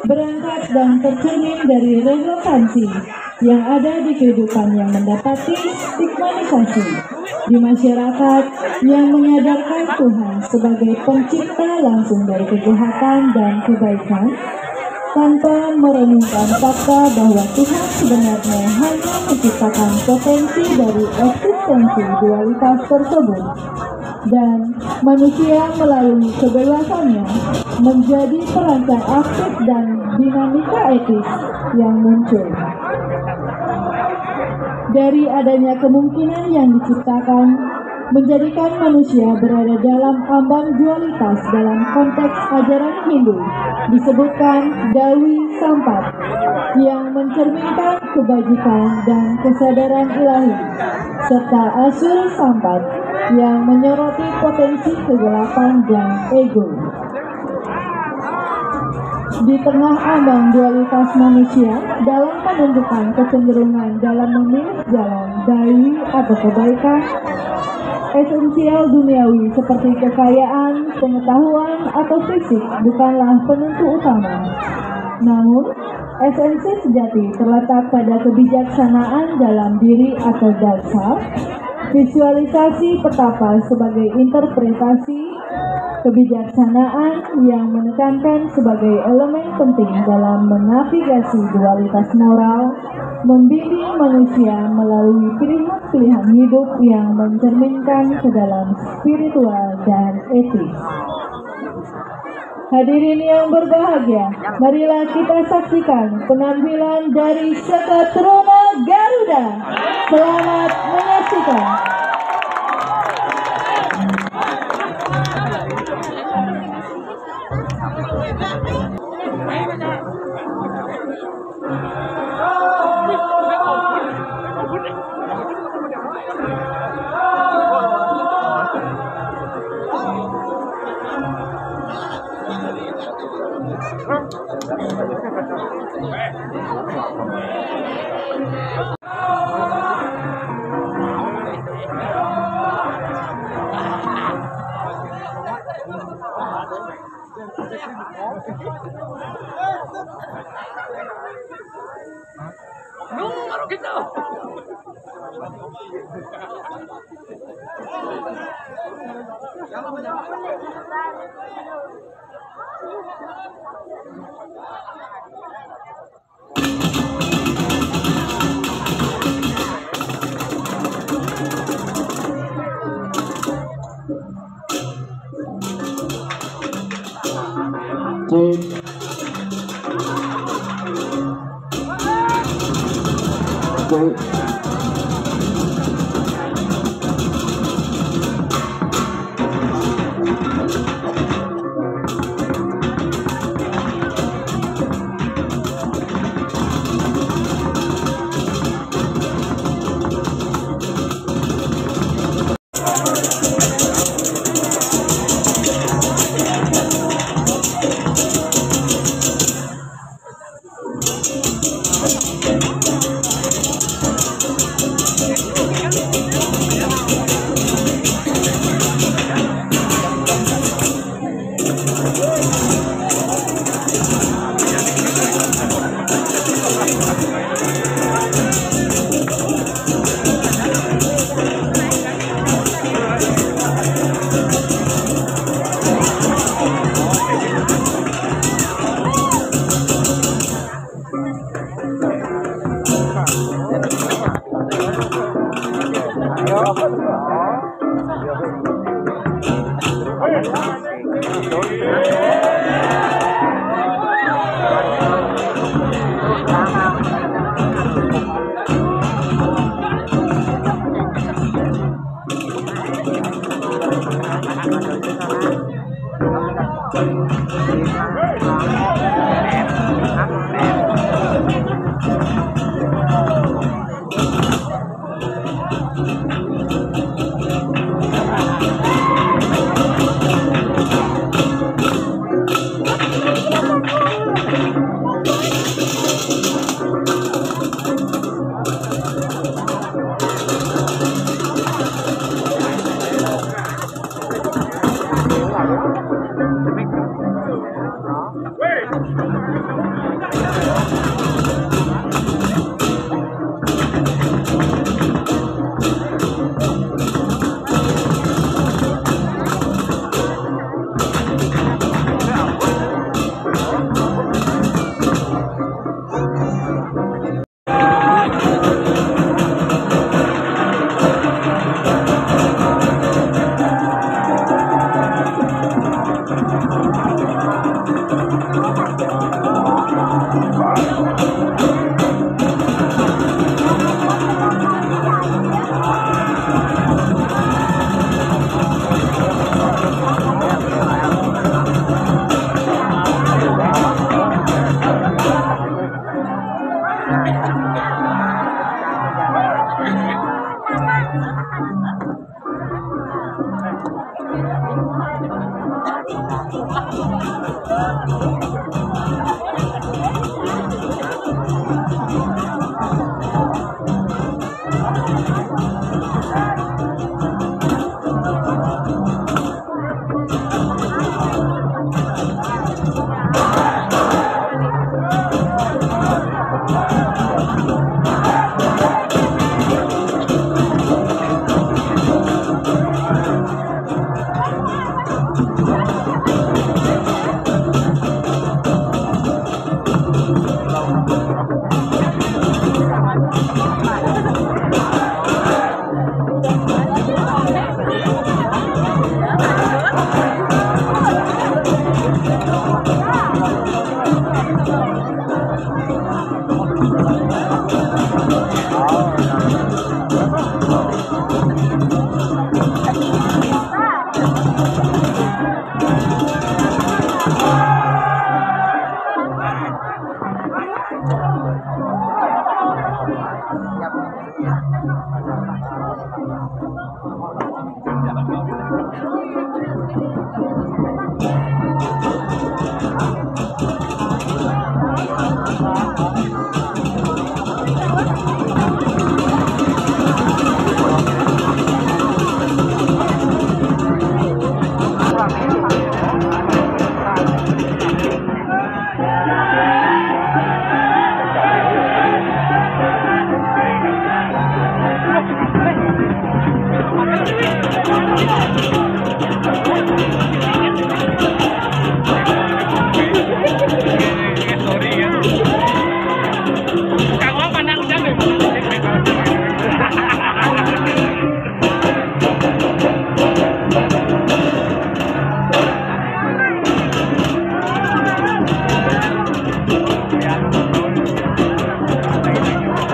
berangkat dan tercermin dari relevansi yang ada di kehidupan yang mendapati stigmatisasi di masyarakat yang menyadarkan Tuhan sebagai pencipta langsung dari kejahatan dan kebaikan, tanpa merenungkan fakta bahwa Tuhan sebenarnya hanya menciptakan potensi dari eksistensi dualitas tersebut, dan manusia melalui kebebasannya menjadi perancang aktif dan dinamika etis yang muncul. Dari adanya kemungkinan yang diciptakan menjadikan manusia berada dalam ambang dualitas dalam konteks ajaran Hindu disebutkan Dawi Sampat yang mencerminkan kebajikan dan kesadaran ilahi, serta Asur Sampat yang menyoroti potensi kegelapan dan ego. Di tengah ambang dualitas manusia dalam menentukan kecenderungan dalam memilih jalan Dawi atau kebaikan, esensial duniawi seperti kekayaan, pengetahuan, atau fisik bukanlah penentu utama. Namun, esensi sejati terletak pada kebijaksanaan dalam diri atau dasar, visualisasi petapa sebagai interpretasi, kebijaksanaan yang menekankan sebagai elemen penting dalam menavigasi dualitas moral, membimbing manusia melalui pilihan-pilihan hidup yang mencerminkan ke dalam spiritual dan etis. Hadirin yang berbahagia, marilah kita saksikan penampilan dari Sekatrona Garuda. Selamat menyaksikan.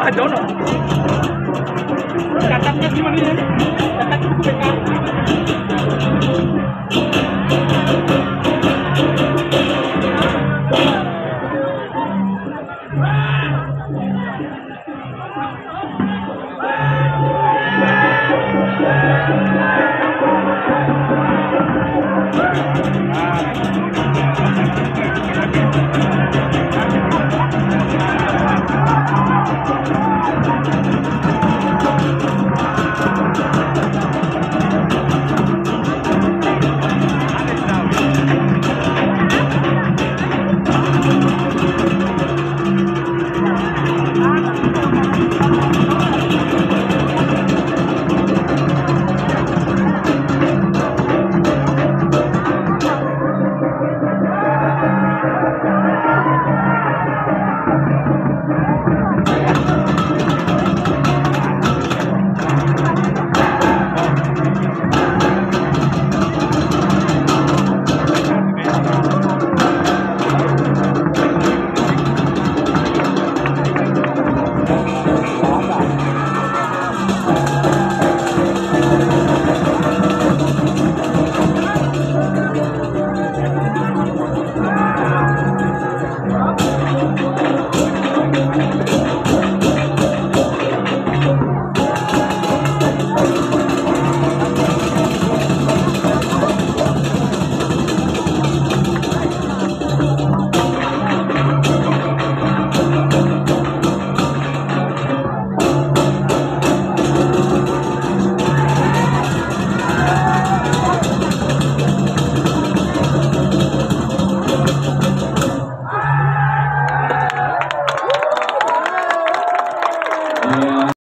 I don't know. Katanya gimana ya?